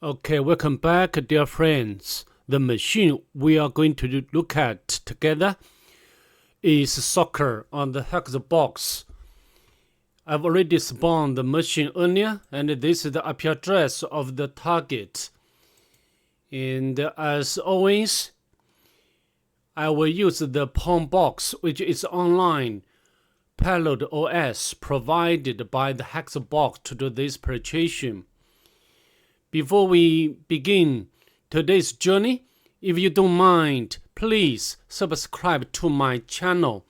Okay, welcome back, dear friends. The machine we are going to look at together is soccer on the Hackthebox. I've already spawned the machine earlier, and this is the IP address of the target. And as always, I will use the Palm box, which is online payload OS provided by the Hackthebox to do this penetration. Before we begin today's journey, if you don't mind, please subscribe to my channel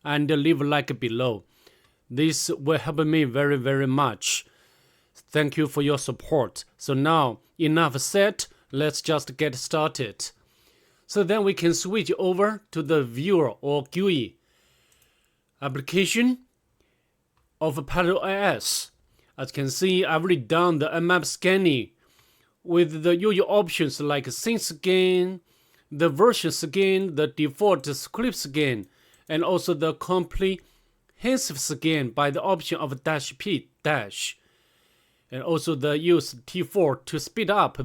and leave a like below. This will help me very, very much. Thank you for your support. So now, enough said, let's just get started. So then we can switch over to the viewer or GUI application of Payload OS. As you can see, I've already done the SQLMAP scanning with the usual options like scene scan, the version scan, the default script scan, and also the comprehensive scan by the option of -p-, and also the use T4 to speed up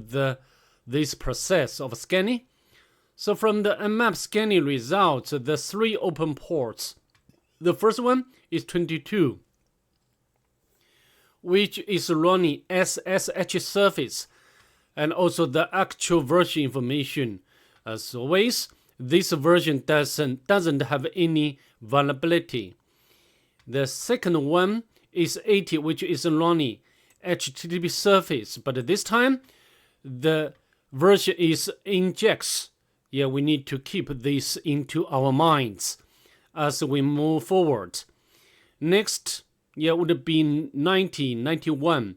this process of scanning. So from the SQLMAP scanning results, the three open ports. The first one is 22, which is running SSH service, and also the actual version information. As always, this version doesn't have any vulnerability. The second one is 80, which is running HTTP service, but this time the version is injects. Yeah, we need to keep this into our minds as we move forward. Next, would be 90, 91.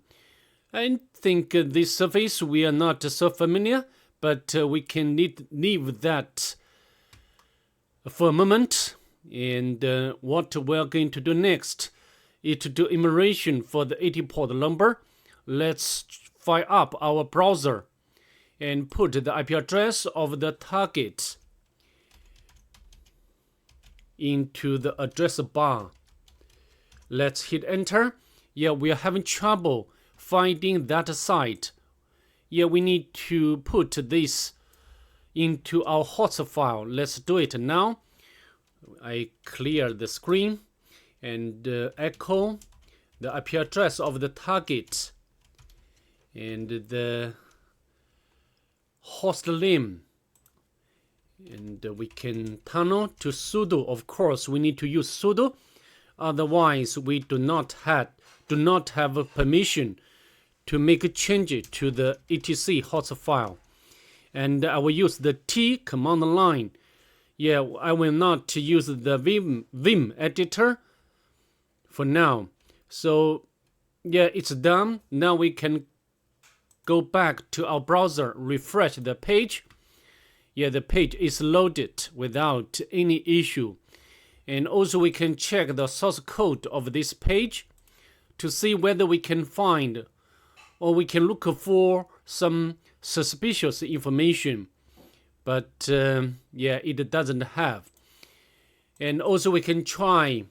I think this surface we are not so familiar, but we can leave that for a moment. And what we're going to do next is to do enumeration for the 80 port number. Let's fire up our browser and put the IP address of the target into the address bar. Let's hit enter. Yeah, we are having trouble finding that site. Yeah, we need to put this into our host file. Let's do it now. I clear the screen and echo the IP address of the target and the host name. And we can tunnel to sudo. Of course, we need to use sudo. Otherwise, we do not have permission to make a change to the etc host file. And I will use the T command line. Yeah, I will not use the Vim editor for now. So yeah, it's done. Now we can go back to our browser, refresh the page. Yeah, the page is loaded without any issue. And also we can check the source code of this page to see whether we can find or we can look for some suspicious information. But it doesn't have. And also we can try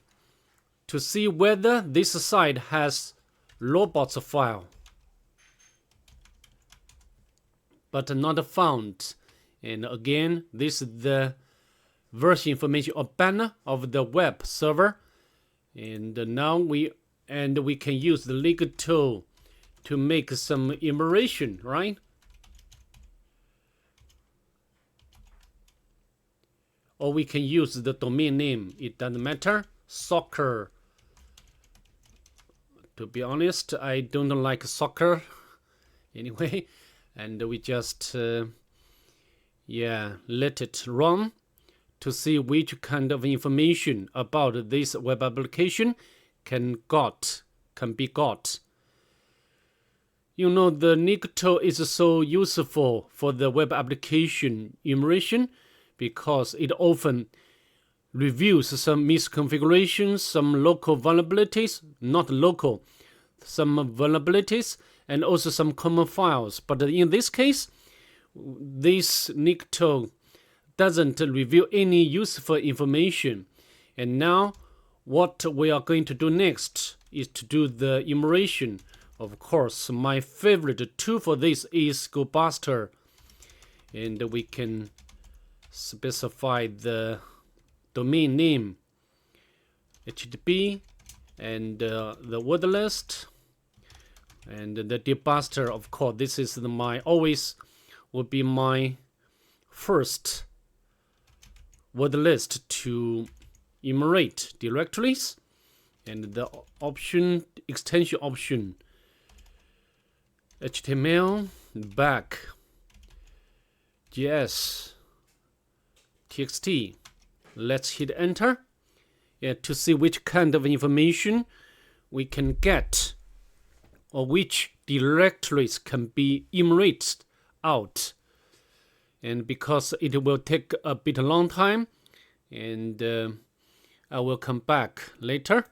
to see whether this site has robots file. But not found. And again, this is the version information or banner of the web server. And now we can use the legal tool to make some enumeration, right? Or we can use the domain name. It doesn't matter. Soccer. To be honest, I don't like soccer anyway. And we just let it run to see which kind of information about this web application can be got. You know, the legal tool is so useful for the web application enumeration because it often reviews some misconfigurations, some local vulnerabilities, not local, some vulnerabilities, and also some common files. But in this case, this legal tool doesn't reveal any useful information. And now what we are going to do next is to do the enumeration Of course, my favorite tool for this is SQLbuster, and we can specify the domain name HTTP and the word list and the dbuster. Of course, this is my always would be my first word list to enumerate directories, and the option extension option HTML back JS txt. Let's hit enter, to see which kind of information we can get or which directories can be enumerated out. And because it will take a bit long time, and I will come back later.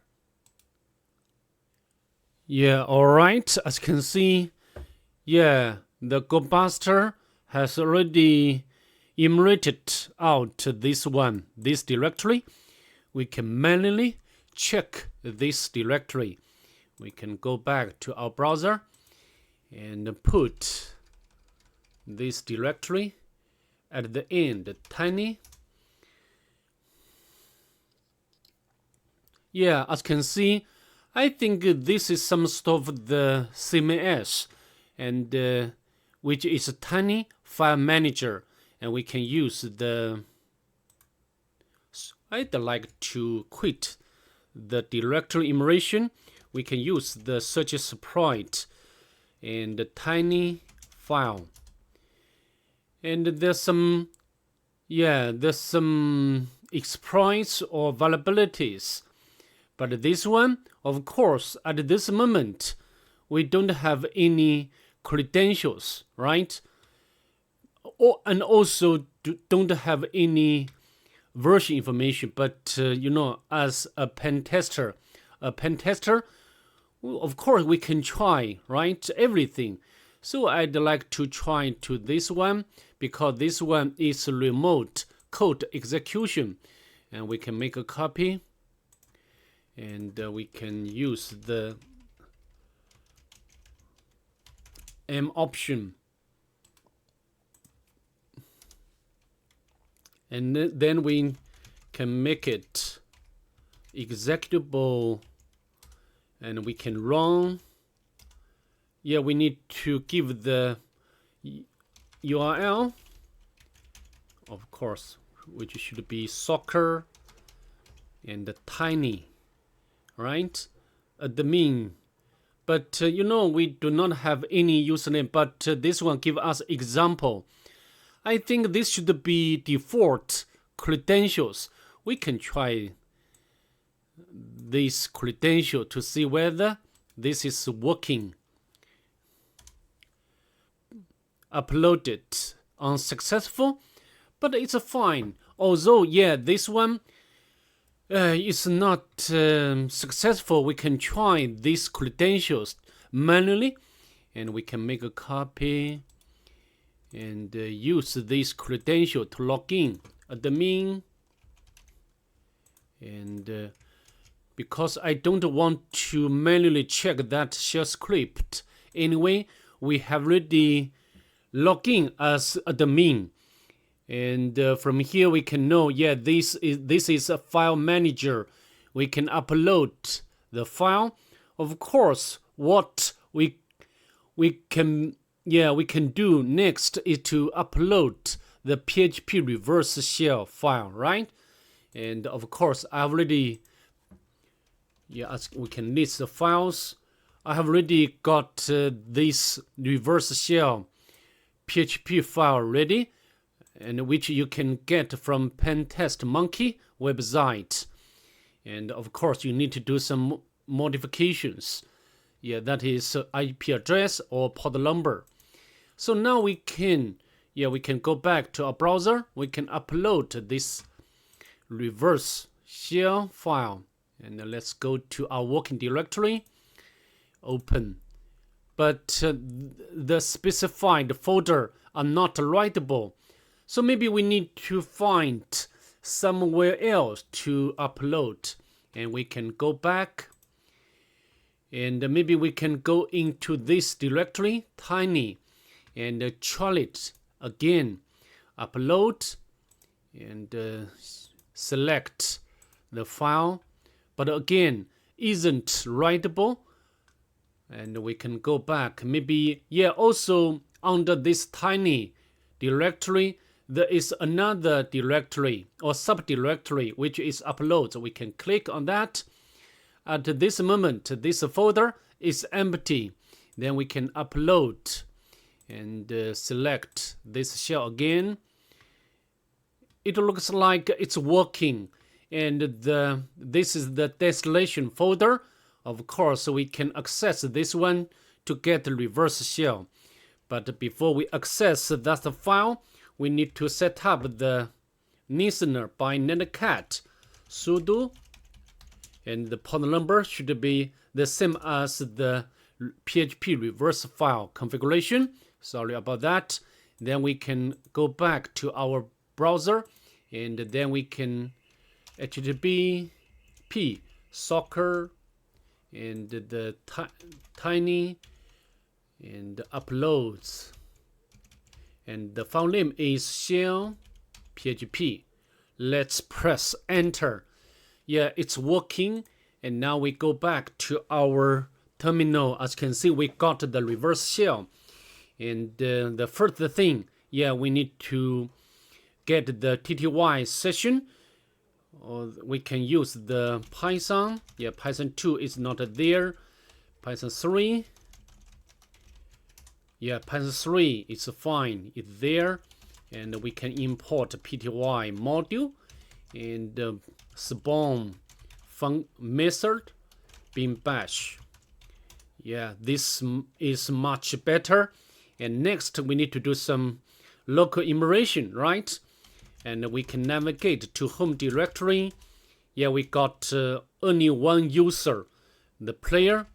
Yeah, alright, as you can see, yeah, the SQLbuster has already enumerated out this directory. We can manually check this directory. We can go back to our browser and put this directory at the end, tiny. Yeah, as you can see, I think this is some sort of the CMS, and which is a tiny file manager, and we can use the. I'd like to quit the directory enumeration. We can use the search sprite and the tiny file. And there's some exploits or vulnerabilities. But this one, of course, at this moment, we don't have any credentials, right? And also don't have any version information. But as a pen tester, well, of course, we can try, right? Everything. So I'd like to try to this one, because this one is remote code execution, and we can make a copy, and we can use the M option, and then we can make it executable, and we can run. Yeah, we need to give the URL, of course, which should be soccer and the tiny, right? Admin. But we do not have any username, but this one give us example. I think this should be default credentials. We can try this credential to see whether this is working. Uploaded unsuccessful, but it's fine. Although, yeah, this one is not successful. We can try these credentials manually, and we can make a copy and use this credential to log in admin. And because I don't want to manually check that shell script anyway, we have already logged in as admin, and from here we can know, yeah, this is a file manager. We can upload the file. Of course, what we can do next is to upload the PHP reverse shell file, right? And of course, I already, as we can list the files. I have already got this reverse shell PHP file ready, and which you can get from Pentest Monkey website. And of course, you need to do some modifications. Yeah, that is IP address or port number. So now we can go back to our browser. We can upload this reverse shell file, and let's go to our working directory. Open. But the specified folder are not writable. So maybe we need to find somewhere else to upload. And we can go back And maybe we can go into this directory, tiny, and try it again. Upload and select the file, but again isn't writable. And we can go back. Maybe, yeah, also under this tiny directory, there is another directory or subdirectory which is uploads. We can click on that. At this moment, this folder is empty. Then we can upload and select this shell again. It looks like it's working, and this is the destination folder. Of course, we can access this one to get the reverse shell. But before we access that file, we need to set up the listener by netcat sudo, and the port number should be the same as the PHP reverse file configuration. Sorry about that. Then we can go back to our browser, and then we can HTTP soccer and the tiny and uploads, and the file name is shell php. Let's press enter. Yeah, it's working. And now we go back to our terminal. As you can see, we got the reverse shell. And the first thing, yeah, we need to get the TTY session, or we can use the Python. Yeah, Python 2 is not there. Python 3. Yeah, Python 3 is fine. It's there. And we can import PTY module and spawn method bin bash. Yeah, this is much better. And next we need to do some local enumeration, right? And we can navigate to home directory. Yeah, we got only one user, the player.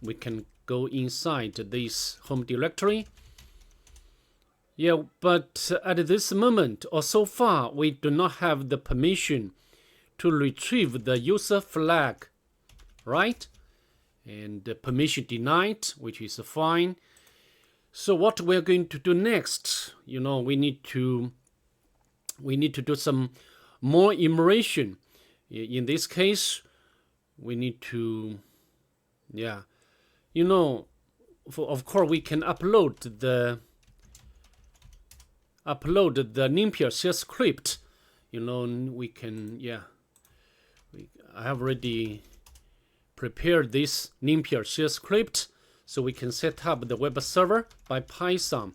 We can go inside this home directory. Yeah, but at this moment or so far, we do not have the permission to retrieve the user flag, right? And permission denied, which is fine. So what we're going to do next, you know, we need to do some more enumeration. In this case, we need to, yeah, you know, of course we can upload the linear shell script. You know, we can, yeah, I have already prepared this linear shell script, so we can set up the web server by Python.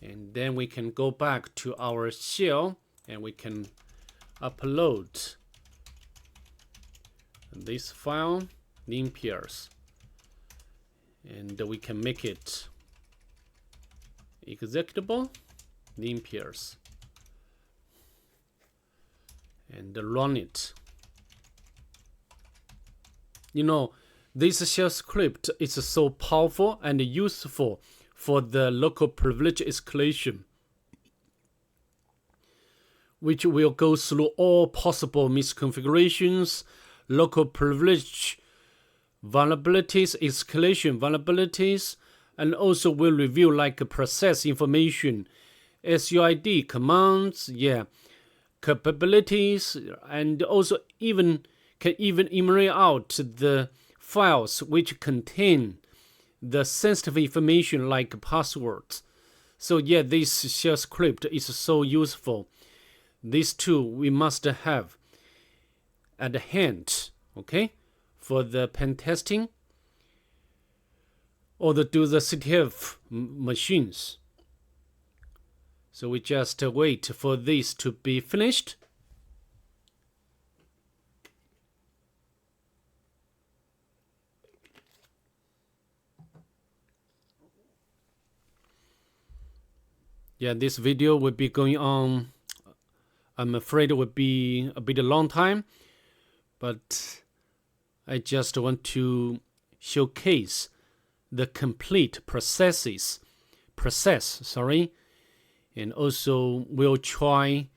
And then we can go back to our shell and we can upload this file, linears, and we can make it executable, linears, and run it. You know, this shell script is so powerful and useful for the local privilege escalation, which will go through all possible misconfigurations, local privilege vulnerabilities, escalation vulnerabilities, and also will review like process information, SUID commands, yeah, capabilities, and also can even enumerate out the files which contain the sensitive information like passwords. So yeah, this shell script is so useful. These two we must have at hand, okay, for the pen testing or to do the CTF machines. So we just wait for this to be finished. Yeah, this video will be going on, I'm afraid it would be a bit a long time, but I just want to showcase the complete process, and also will try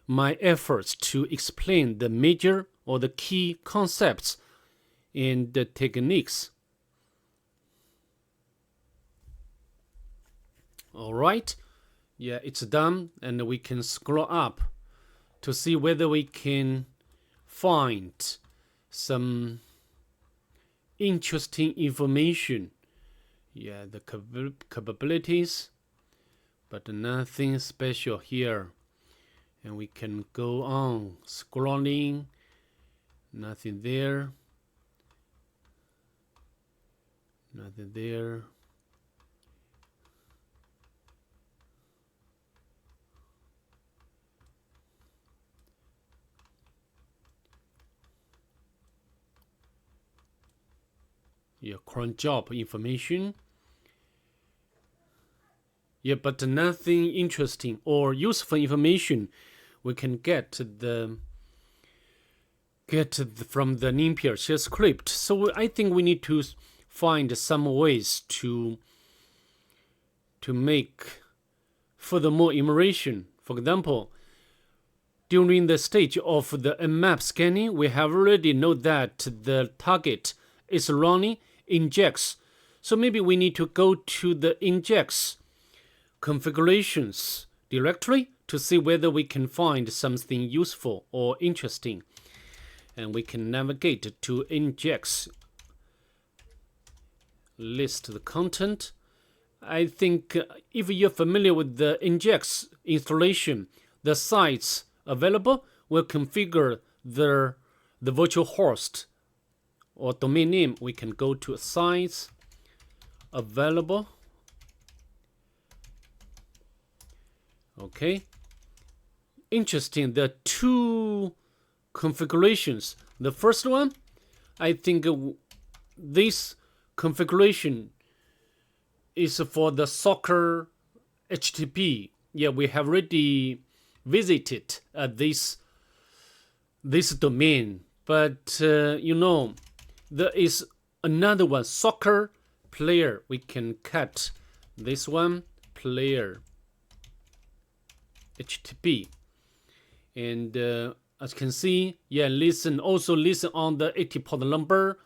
my efforts to explain the major or the key concepts and the techniques All right. Yeah, it's done, and we can scroll up to see whether we can find some interesting information. Yeah, the capabilities, but nothing special here. And we can go on scrolling. Nothing there. Nothing there. Yeah, current job information. Yeah, but nothing interesting or useful information we can get from the NumPy shell script. So I think we need to find some ways to make furthermore enumeration. For example, during the stage of the SQLMAP scanning, we have already know that the target is running injects. So maybe we need to go to the injects configurations directory to see whether we can find something useful or interesting. And we can navigate to injects, list the content. I think if you're familiar with the injects installation, the sites available will configure the virtual host or domain name. We can go to sites available. Okay, interesting. There are two configurations. The first one, I think this configuration is for the soccer HTTP. Yeah, we have already visited this domain, but there is another one, soccer player. We can cut this one, player HTTP, and as you can see, yeah, also listen on the 80 port number,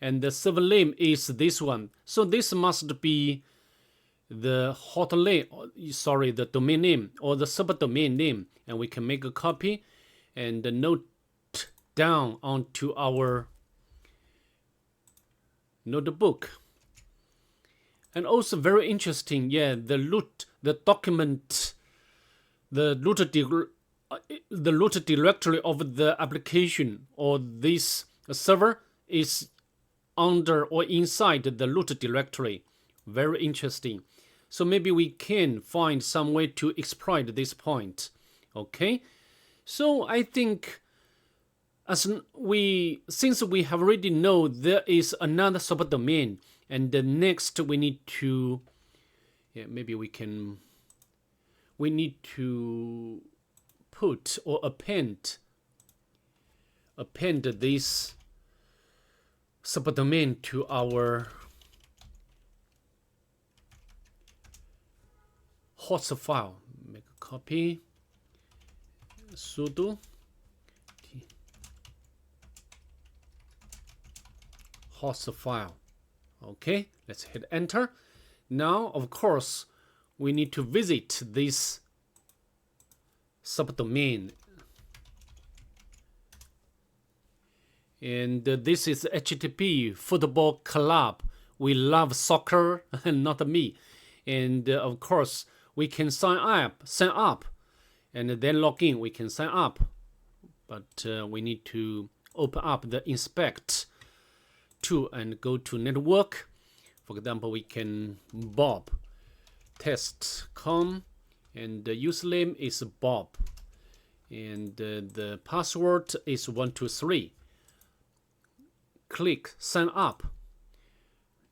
and the server name is this one. So this must be the hotline, sorry, the domain name or the subdomain name, and we can make a copy and note down onto our notebook. And also very interesting, yeah, the document, the root directory of the application or this server is under or inside the root directory. Very interesting. So maybe we can find some way to exploit this point. Okay, so I think since we have already know there is another subdomain, and the next we need to, maybe we need to put or append this subdomain to our host file. Make a copy, sudo host file. Okay, let's hit enter. Now, of course, we need to visit this subdomain, and this is HTTP football club. We love soccer, not me. And of course, we can sign up, and then log in. We can sign up, but we need to open up the inspect tool and go to network. For example, we can Bob test.com, and the username is Bob, and the password is 123. Click sign up.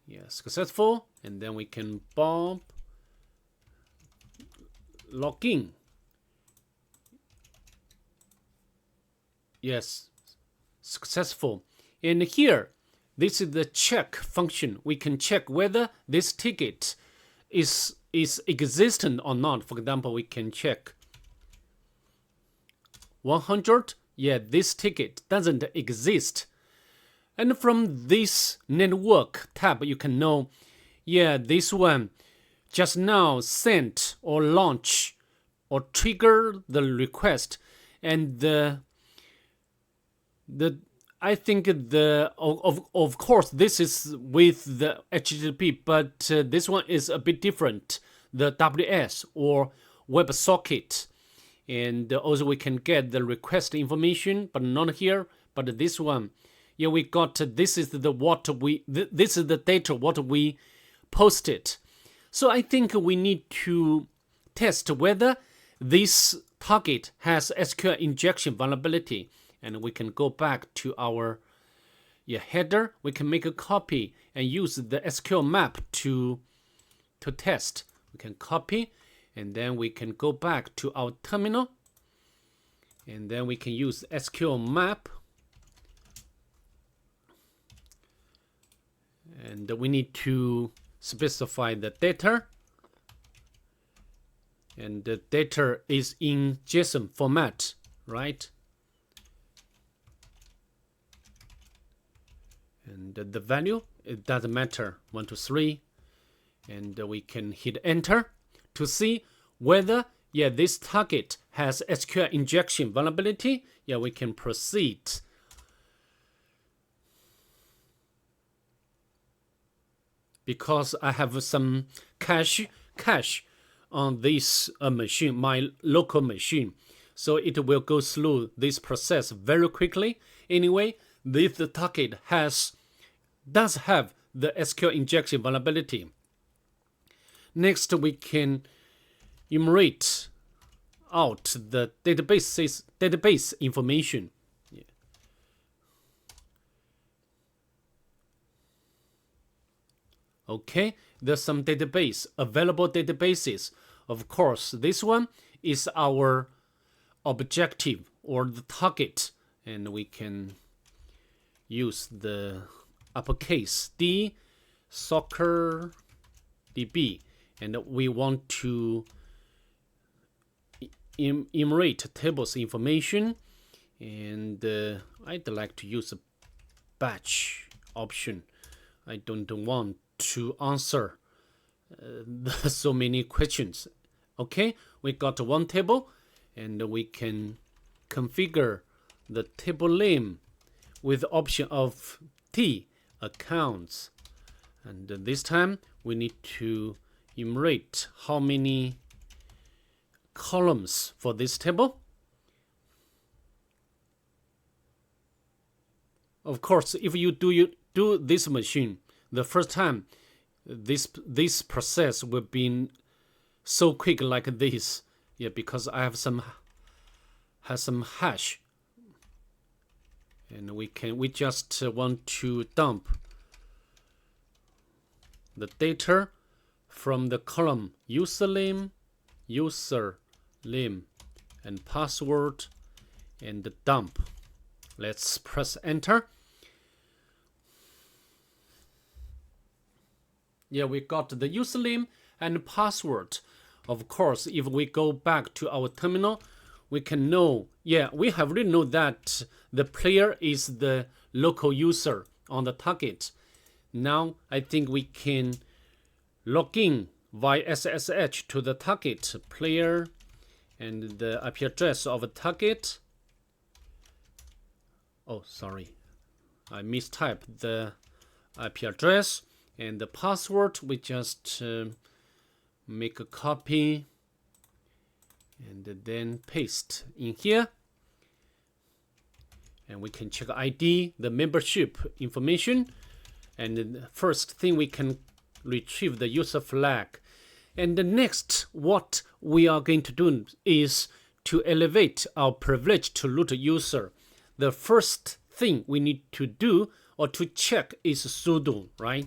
Yes, successful. And then we can Bob log in. Yes, successful. And here, this is the check function. We can check whether this ticket is existent or not. For example, we can check 100. Yeah, this ticket doesn't exist. And from this network tab, you can know, yeah, this one just now sent or launch or trigger the request, and I think of course this is with the HTTP, but this one is a bit different, the WS or WebSocket, and also we can get the request information, but not here. But this one, yeah, we got this is this is the data what we posted. So I think we need to test whether this target has SQL injection vulnerability. And we can go back to our header. We can make a copy and use the SQLMAP to test. We can copy, and then we can go back to our terminal, and then we can use SQLMAP. And we need to specify the data. And the data is in JSON format, right? And the value, it doesn't matter, 1, 2, 3. And we can hit enter to see whether, this target has SQL injection vulnerability. We can proceed. Because I have some cache on this machine, my local machine. So it will go through this process very quickly. Anyway, this target does have the SQL injection vulnerability. Next, we can enumerate out the database information. Okay, there's some available databases. Of course, this one is our objective or the target, and we can use the uppercase D, soccer DB, and we want to enumerate tables information, and I'd like to use a batch option. I don't want to answer so many questions. Okay, we got one table, and we can configure the table name with the option of T accounts, and this time we need to enumerate how many columns for this table. Of course, if you do this machine the first time, this process will be so quick like this, because I have some hash, and we just want to dump the data from the column username, and password, and dump. Let's press enter. We got the username and password. Of course, if we go back to our terminal, we can know, we have already know that the player is the local user on the target. Now, I think we can log in via SSH to the target player and the IP address of a target. Oh, sorry, I mistyped the IP address. And the password, we just make a copy and then paste in here. And we can check ID, the membership information. And the first thing, we can retrieve the user flag. And the next, what we are going to do is to elevate our privilege to root user. The first thing we need to do or to check is sudo, right?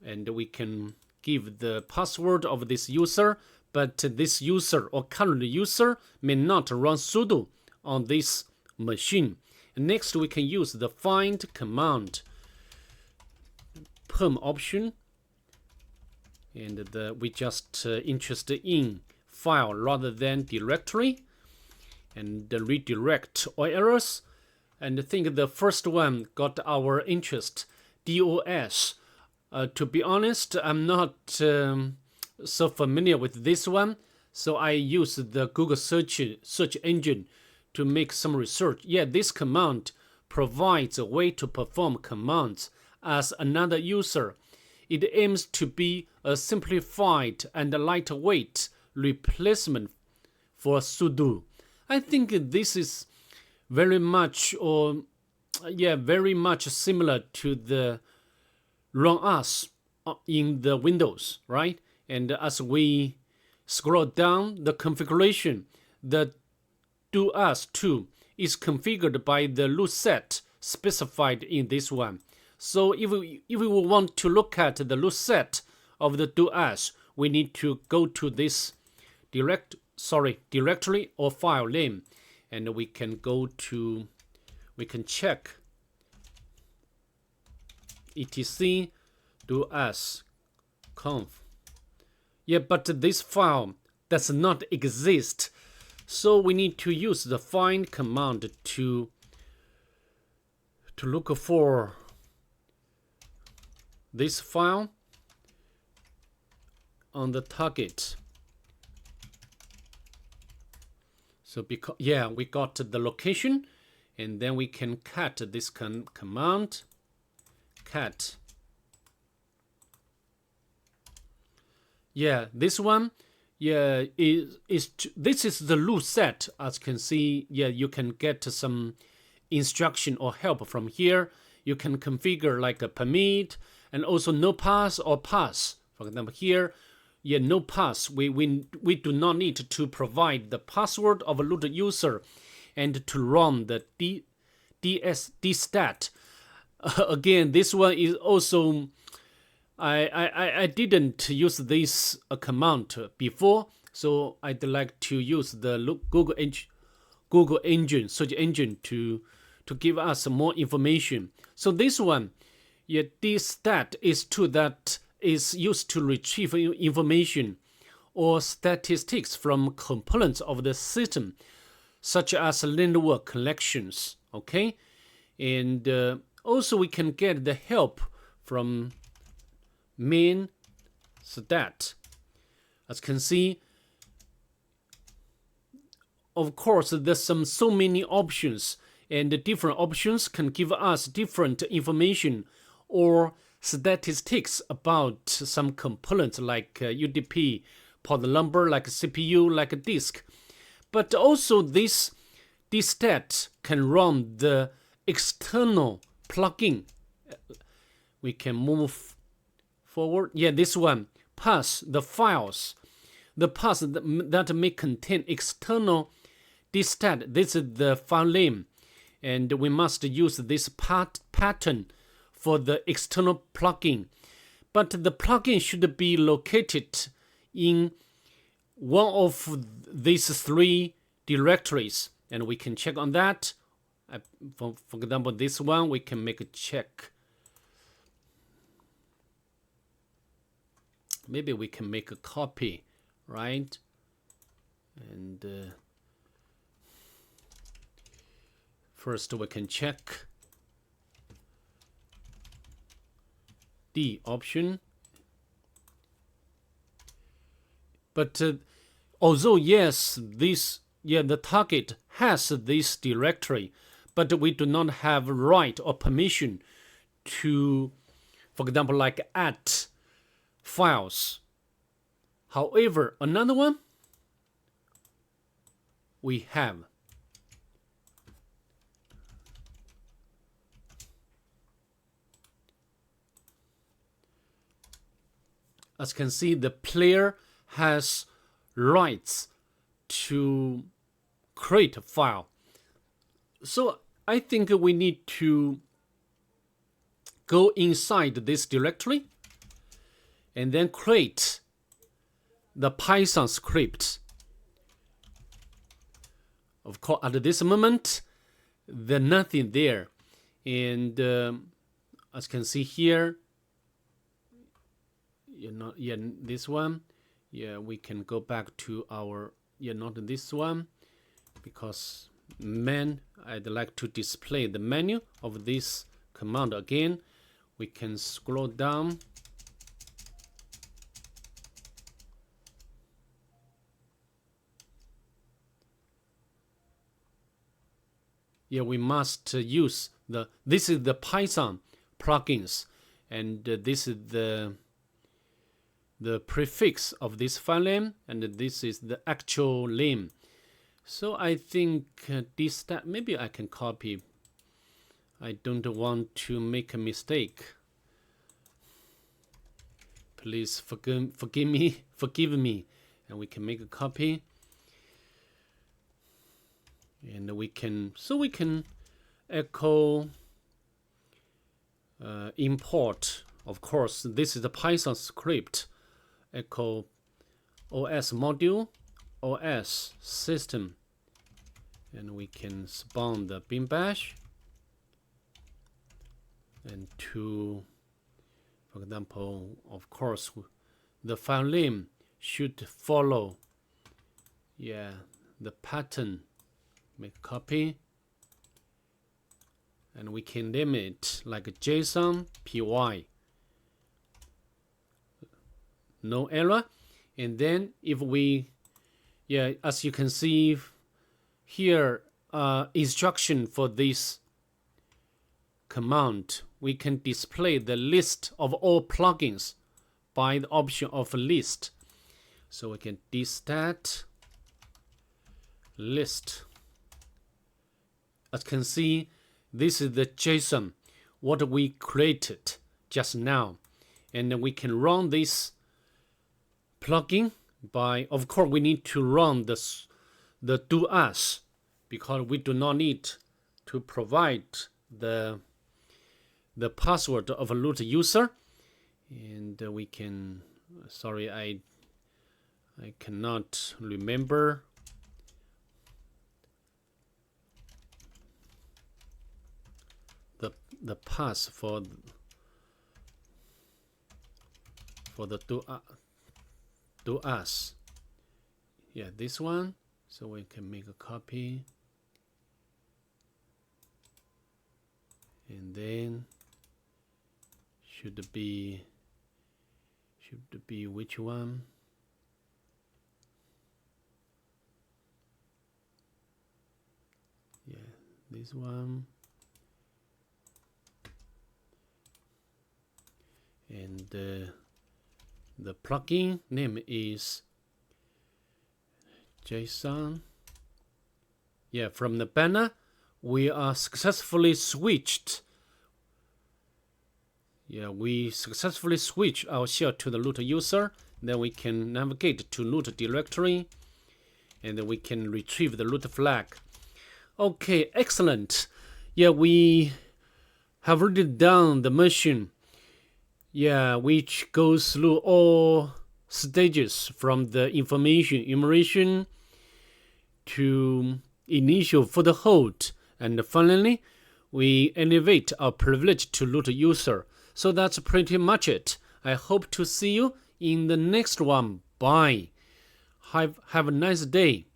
And we can give the password of this user, but this user or current user may not run sudo on this machine. And next, we can use the find command, perm option, and we just interested in file rather than directory, and redirect all errors. And I think the first one got our interest, DOS. To be honest, I'm not so familiar with this one, so I use the Google search engine to make some research. Yeah, this command provides a way to perform commands as another user. It aims to be a simplified and lightweight replacement for sudo. I think this is very much very much similar to the run as in the Windows, right? And as we scroll down the configuration, the doas tool is configured by the root set specified in this one. So if we want to look at the root set of the doas, we need to go to this directory or file name, and we can check etc doas conf. Yeah, but this file does not exist, so we need to use the find command to look for this file on the target. So because we got the location, and then we can cat this command cat. Yeah, this one, this is the root set. As you can see, you can get some instruction or help from here. You can configure like a permit and also no pass or pass. For example, here, no pass. We do not need to provide the password of a root user and to run the dstat. Again, this one is also I didn't use this command before, so I'd like to use the Google engine search engine to give us more information. So this one, dstat is tool that is used to retrieve information or statistics from components of the system, such as network connections. Okay, and also we can get the help from main stat. As you can see, of course, there's so many options, and the different options can give us different information or statistics about some components like UDP, port number, like CPU, like disk. But also this dstat can run the external plugin. We can move forward. Yeah, this one, pass the files. The path that may contain external dstat. This is the file name, and we must use this pattern for the external plugin. But the plugin should be located in one of these three directories, and we can check on that. For example, this one, we can make a check. Maybe we can make a copy, right? And first we can check the option. But although yes, the target has this directory, but we do not have right or permission to, for example, like add files. However, another one we have. As you can see, the player has rights to create a file. So I think we need to go inside this directory and then create the Python script. Of course, at this moment, there's nothing there. And as you can see here, this one, we can go back to our, not this one, because I'd like to display the menu of this command again. We can scroll down. yeah, we must use this is the Python plugins, and this is the prefix of this file name, and this is the actual name. So I think dstat, maybe I can copy. I don't want to make a mistake. Please forgive me, and we can make a copy. And we can echo import. Of course, this is the Python script. Echo OS module, OS system, and we can spawn the bin bash. And to, for example, of course, the file name should follow, yeah, the pattern. Make a copy, and we can name it like JSON py. No error. And then if we, yeah, as you can see here, instruction for this command, we can display the list of all plugins by the option of list. So we can dstat list. As you can see, this is the JSON, what we created just now. And then we can run this plugin by, of course, we need to run the doas, because we do not need to provide the password of a root user. And we can, sorry, I cannot remember. The pass for the doas. Yeah, this one. So we can make a copy, and then should be which one? Yeah, this one. And the plugin name is JSON. Yeah, from the banner, we are successfully switched. Yeah, we successfully switch our shell to the root user. Then we can navigate to root directory, and then we can retrieve the root flag. Okay, excellent. Yeah, we have already done the machine. Yeah, which goes through all stages from the information enumeration to initial foothold, and finally we elevate our privilege to root user. So that's pretty much it. I hope to see you in the next one. Bye. Have a nice day.